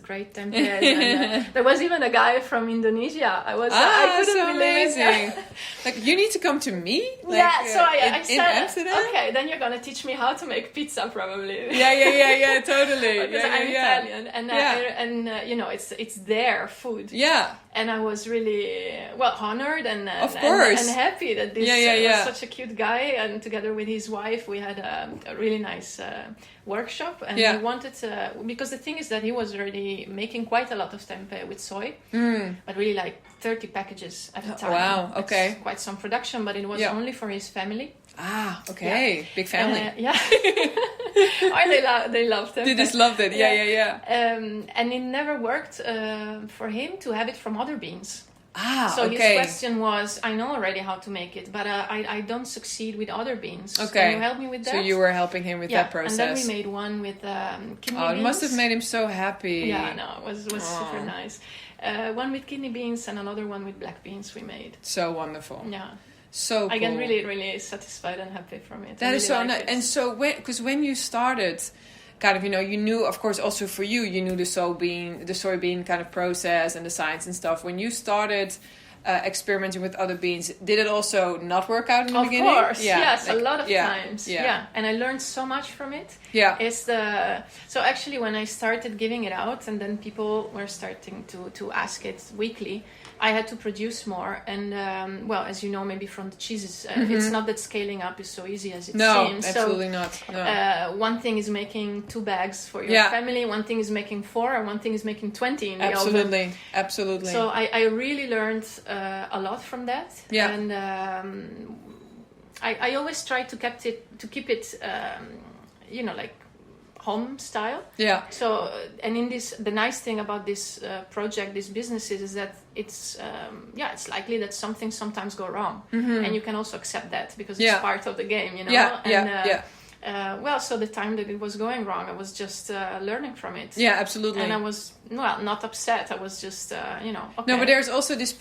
great tempeh. And there was even a guy from Indonesia. I couldn't so believe amazing. it. Like, you need to come to me? Like, So I in said, Amsterdam? okay, then you're going to teach me how to make pizza, probably. Yeah, totally. Because I'm Italian, and you know, it's their food. Yeah. And I was really honored and of course, and happy that this was such a cute guy, and together with his wife we had a really nice workshop, and he wanted to, because the thing is that he was already making quite a lot of tempeh with soy, but really like 30 packages at a time. Wow, okay. It's quite some production, but it was only for his family. Ah, okay. Yeah. Big family. They loved it. They just loved it. Yeah. And it never worked for him to have it from other beans. So his question was, I know already how to make it, but I don't succeed with other beans. Okay. Can you help me with that? So you were helping him with that process. And then we made one with kidney beans. It must have made him so happy. Yeah, no, it was super nice. One with kidney beans and another one with black beans we made. So wonderful. Yeah. So cool. I get really, really satisfied and happy from it. That is so nice. And so, because when you started, kind of, you know, you knew, of course, also for you, you knew the soybean kind of process and the science and stuff. When you started experimenting with other beans, did it also not work out in the beginning? Of course, yes, a lot of times. Yeah, and I learned so much from it. Yeah. So actually when I started giving it out, and then people were starting to ask it weekly, I had to produce more. And as you know, maybe from the cheeses, it's not that scaling up is so easy as it seems. No, absolutely not. No. One thing is making 2 bags for your family, one thing is making 4, and one thing is making 20 in the oven. Absolutely. So I really learned a lot from that. Yeah. And I always try to keep it like home style. Yeah. So and in this, the nice thing about this project, this business is that it's likely that something sometimes go wrong, and you can also accept that because it's part of the game, you know. So the time that it was going wrong, I was just learning from it. Yeah, absolutely. And I was not upset. I was just okay. No, but there's also this.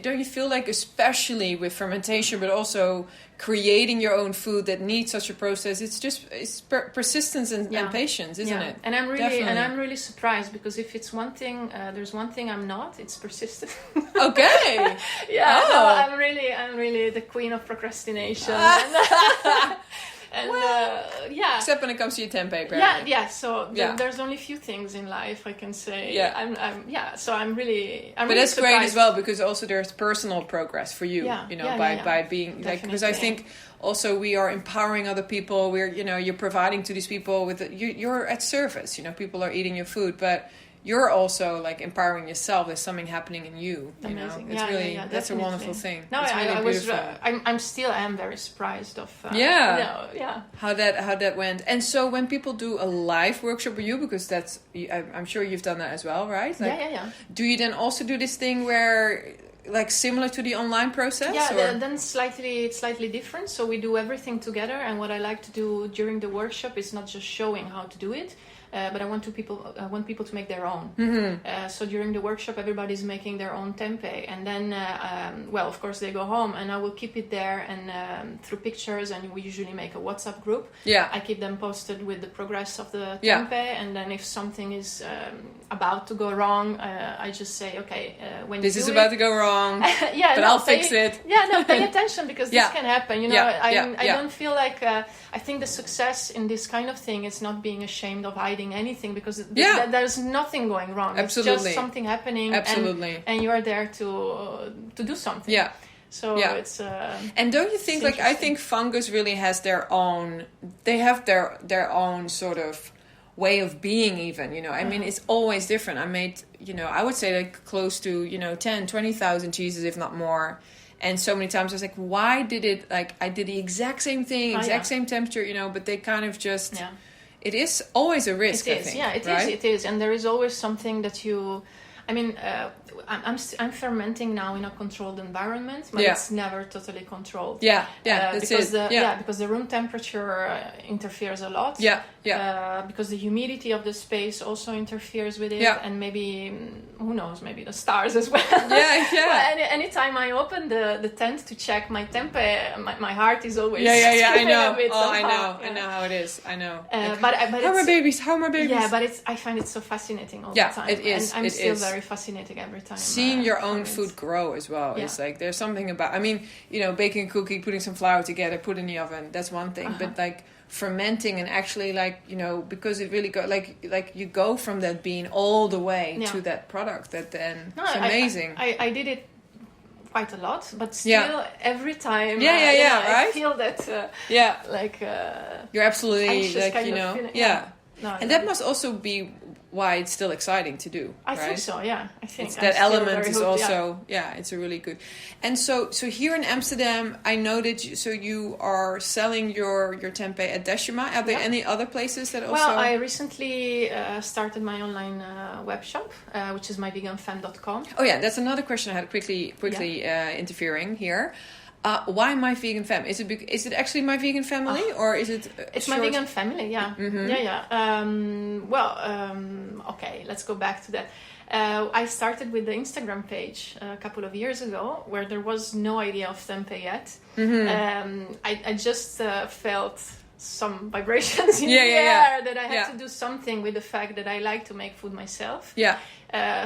Don't you feel like, especially with fermentation, but also creating your own food that needs such a process, it's persistence and patience, isn't it? And I'm really surprised, because if it's one thing, there's one thing I'm not. It's persistent. Okay. I'm really the queen of procrastination. Except when it comes to your tempeh. So there's only few things in life I can say. So I'm really but that's great as well, because also there's personal progress for you. By being like, because I think also we are empowering other people. You're providing to these people with you're at service. People are eating your food, but you're also like empowering yourself. There's something happening in you. Amazing. It's really that's a wonderful thing. No, I was. I am very surprised of. How that went. And so when people do a live workshop with you, because that's, I'm sure you've done that as well, right? Like, do you then also do this thing where, like, similar to the online process? Yeah, then slightly different. So we do everything together, and what I like to do during the workshop is not just showing how to do it, but I want people to make their own. So during the workshop, everybody's making their own tempeh, and then, of course, they go home, and I will keep it there, and through pictures, and we usually make a WhatsApp group. Yeah, I keep them posted with the progress of the tempeh, and then if something is about to go wrong, I just say, okay, when this is about to go wrong, but I'll fix it. Pay attention, because this can happen. I don't feel like I think the success in this kind of thing is not being ashamed of hiding anything, because there's nothing going wrong. Absolutely. It's just something happening. Absolutely. And you are there to do something. Yeah. So it's and don't you think, like, I think fungus really has their own, they have their own sort of way of being, even, I mean, it's always different. I made, I would say like close to 10,000-20,000 cheeses, if not more. And so many times I was like, why did it, like, I did the exact same thing, same temperature, but they kind of just, it is always a risk, I think. It is. And there is always something that I mean, I'm fermenting now in a controlled environment, but it's never totally controlled. That's because it. Because the room temperature interferes a lot. Because the humidity of the space also interferes with it, and maybe who knows, maybe the stars as well. Well, anytime I open the tent to check my tempeh, my heart is always I know. I know how it is. I know. But how are my babies? Yeah, but I find it so fascinating all the time. It is. And I'm still very fascinated every time. Seeing your own food grow as well. It's like there's something about. I mean, baking a cookie, putting some flour together, put in the oven. That's one thing. But like fermenting and actually because it really go like you go from that bean all the way to that product. That then it's amazing. I did it quite a lot, but still every time right? I feel that you're absolutely that must also be why it's still exciting to do. I think so. I think it's that element is also it's a really good. And so here in Amsterdam, I know that you are selling your tempeh at Decima. Are there any other places that also? Well, I recently started my online web shop, which is myveganfam.com. Oh yeah, that's another question I had quickly interfering here. Why My Vegan Fam? Is it actually My Vegan Family or is it? It's My Vegan Family, yeah. Mm-hmm. Okay, let's go back to that. I started with the Instagram page a couple of years ago, where there was no idea of tempeh yet. Mm-hmm. I just felt some vibrations in the air that I had to do something with the fact that I like to make food myself.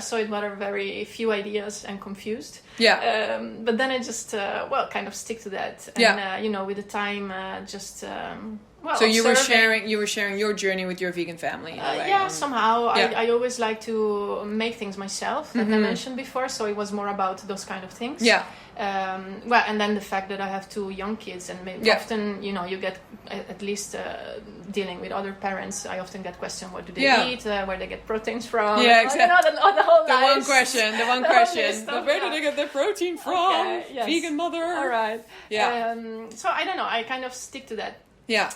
So it were very few ideas and confused. But then I just kind of stick to that. And with the time, so you were sharing your journey with your vegan family. In a way. Somehow I always like to make things myself, like I mentioned before. So it was more about those kind of things. And then the fact that I have 2 young kids, and often you get at least dealing with other parents. I often get questioned, what do they eat, where they get proteins from. Exactly. The one question. Where do they get their protein from? Vegan mother. All right. So I don't know. I kind of stick to that.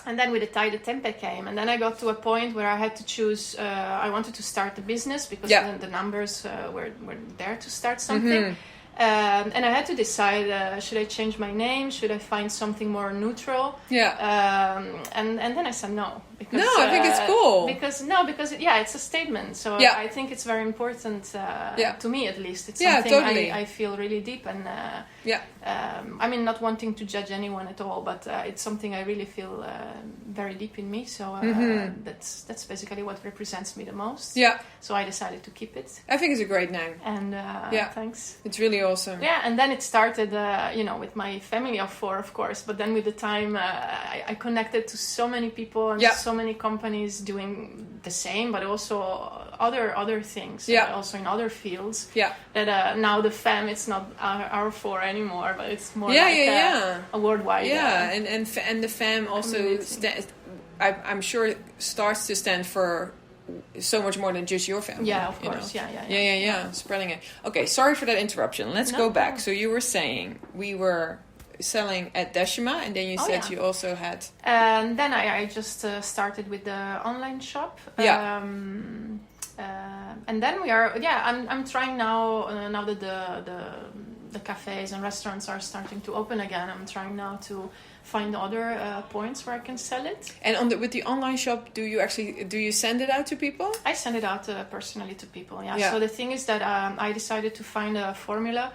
And then with the time, the tempeh came, and then I got to a point where I had to choose. I wanted to start a business because the numbers were there to start something. And I had to decide, should I change my name? Should I find something more neutral? And then I said no. Because, I think it's cool. Because it's a statement. So I think it's very important to me, at least. It's something totally. I feel really deep. And I mean, not wanting to judge anyone at all, but it's something I really feel very deep in me. So that's basically what represents me the most. So I decided to keep it. I think it's a great name. And thanks. It's really awesome. And then it started, with my family of 4, of course. But then with the time, I connected to so many people and so many companies doing the same, but also other things. Also in other fields. That now the fam, it's not our 4 anymore, but it's more a worldwide. And the fam also, I'm sure, starts to stand for so much more than just your family. Of course. Spreading it. Okay, sorry for that interruption. Let's go back. So you were saying we were selling at Decima, and then you said you also had. And then I just started with the online shop. And then we are. I'm trying now. Now that the cafes and restaurants are starting to open again, I'm trying now to find other points where I can sell it. And with the online shop, do you send it out to people? I send it out personally to people. So the thing is that I decided to find a formula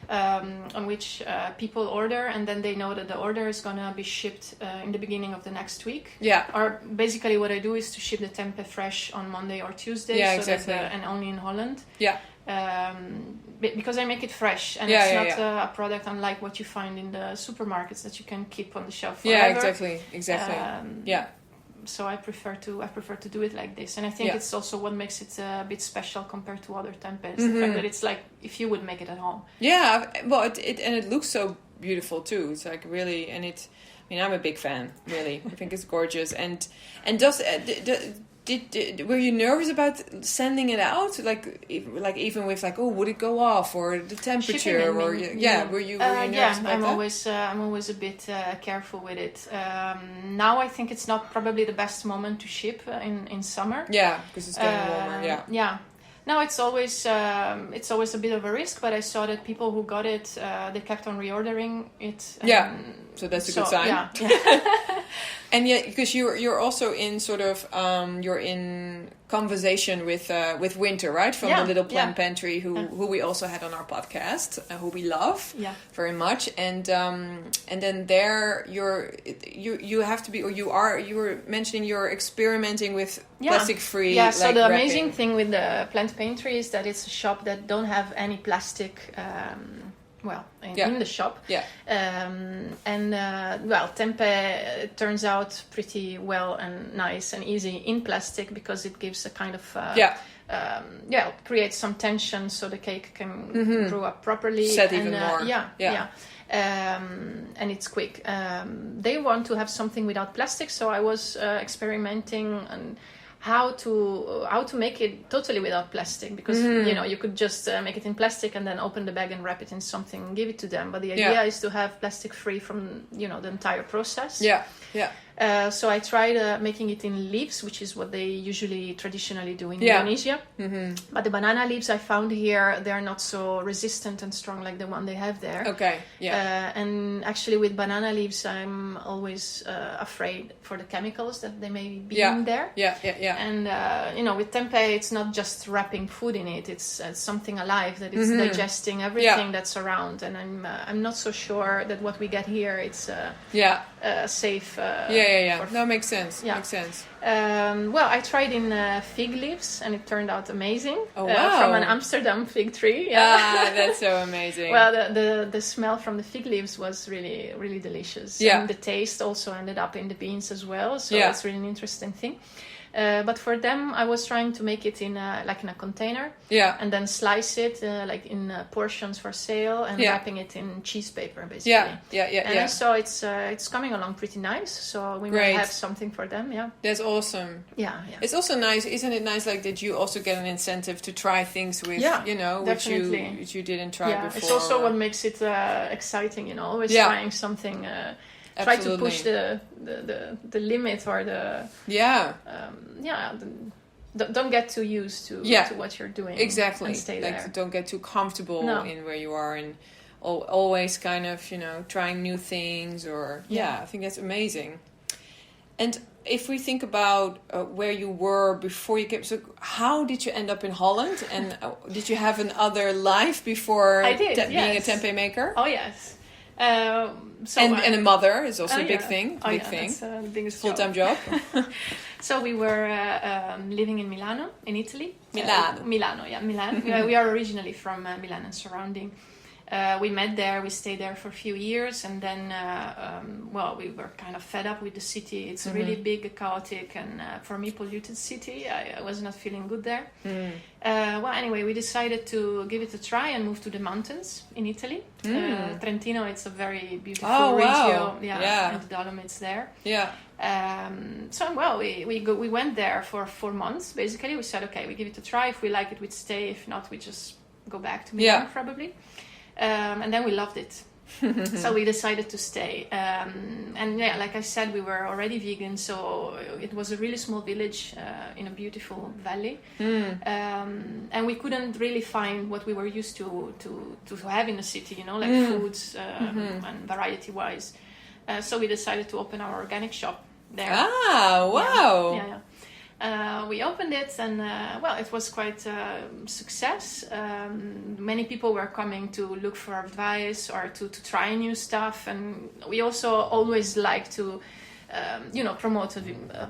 on which people order, and then they know that the order is gonna be shipped in the beginning of the next week. Or basically, what I do is to ship the tempeh fresh on Monday or Tuesday. Exactly. And only in Holland. Because I make it fresh, and it's not a product unlike what you find in the supermarkets that you can keep on the shelf forever. Exactly. So I prefer to do it like this, and I think it's also what makes it a bit special compared to other tempehs. The fact that it's like if you would make it at home. It looks so beautiful too. It's like really, and it. I mean, I'm a big fan. Really, I think it's gorgeous. And does were you nervous about sending it out? Like even with would it go off, or the temperature, or were you nervous about that? I'm always a bit careful with it. Now I think it's not probably the best moment to ship in summer. Because it's getting warmer. No, it's always a bit of a risk, but I saw that people who got it, they kept on reordering it. So that's a good sign. Yeah. And yet, because you're also in sort of you're in conversation with Winter, right? From the Little Plant Pantry, who we also had on our podcast, who we love very much. And then there you have to be, or you were mentioning you're experimenting with plastic free. Yeah. So the wrapping. amazing thing with the Plant Pantry is that it's a shop that don't have any plastic. In the shop. Yeah. Tempeh turns out pretty well and nice and easy in plastic because it gives a kind of creates some tension so the cake can grow up properly. Set even more. And it's quick. They want to have something without plastic, so I was experimenting on how to make it totally without plastic, because you could just make it in plastic and then open the bag and wrap it in something and give it to them, but the idea is to have plastic free from the entire process. So I tried making it in leaves, which is what they traditionally do in Indonesia. But the banana leaves I found here, they're not so resistant and strong like the one they have there. Okay. And actually with banana leaves I'm always afraid for the chemicals that they may be in there. And with tempeh it's not just wrapping food in it, it's something alive that is digesting everything that's around, and I'm not so sure that what we get here it's safe. No, makes sense. Makes sense. I tried in fig leaves and it turned out amazing. Oh, wow. From an Amsterdam fig tree. That's so amazing. Well, the smell from the fig leaves was really, really delicious. And the taste also ended up in the beans as well. So it's really an interesting thing. But for them, I was trying to make it in a container, and then slice it in portions for sale, and wrapping it in cheese paper, basically. And I saw it's coming along pretty nice, so we might have something for them. That's awesome. It's also nice, isn't it nice? Like that you also get an incentive to try things with, which you didn't try before. It's also what makes it exciting. Always trying something. Try to push the limit or the don't get too used to what you're doing. Exactly. And stay there. Don't get too comfortable in where you are, and always kind of trying new things. Or I think that's amazing. And if we think about where you were before you came, so how did you end up in Holland? And did you have another life before being a tempeh maker? Oh yes. And a mother is also a big thing. That's the biggest full-time job. So we were living in Milano, in Italy. Milan. We are originally from Milan and surrounding. We met there, we stayed there for a few years, and then, we were kind of fed up with the city. It's a really big, chaotic, and for me, polluted city. I was not feeling good there. Anyway, we decided to give it a try and move to the mountains in Italy. Trentino, it's a very beautiful region. And the Dolomites there. We went there for 4 months, basically. We said, okay, we give it a try. If we like it, we'd stay. If not, we just go back to Milan, probably. And then we loved it. So we decided to stay. Like I said, we were already vegan, so it was a really small village in a beautiful valley. And we couldn't really find what we were used to have in the city, foods and variety-wise. So we decided to open our organic shop there. Ah, wow! We opened it, and it was quite a success. Many people were coming to look for advice or to try new stuff, and we also always like to promote a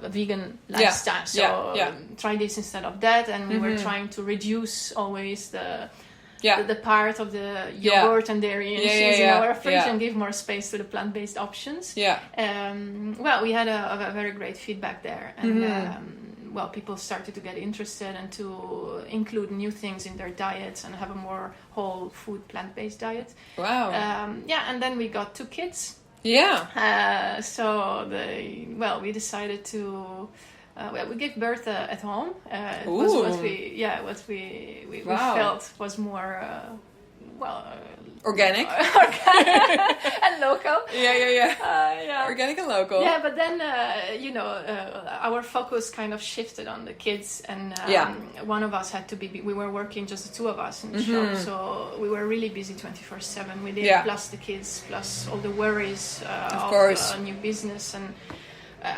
vegan lifestyle. Try this instead of that, and we were trying to reduce always the part of the yogurt and dairy and cheese in our fridge and give more space to the plant-based options. We had a very great feedback there, and people started to get interested and to include new things in their diets and have a more whole food plant-based diet. Wow. And then we got 2 kids. We decided to we gave birth at home. It was what we felt was more Organic. And local. Yeah. Organic and local. Yeah, but then our focus kind of shifted on the kids, and one of us had to be. We were working just the two of us in the shop, so we were really busy 24/7 with it, plus the kids, plus all the worries of a new business, and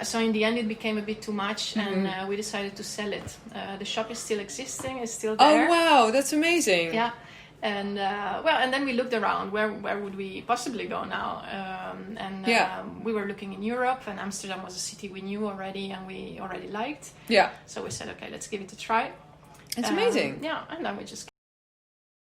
so in the end it became a bit too much, and we decided to sell it. The shop is still existing; it's still there. Oh wow, that's amazing! Yeah. And and then we looked around. Where would we possibly go now? We were looking in Europe, and Amsterdam was a city we knew already, and we already liked. Yeah. So we said, okay, let's give it a try. It's amazing. Yeah, and then we just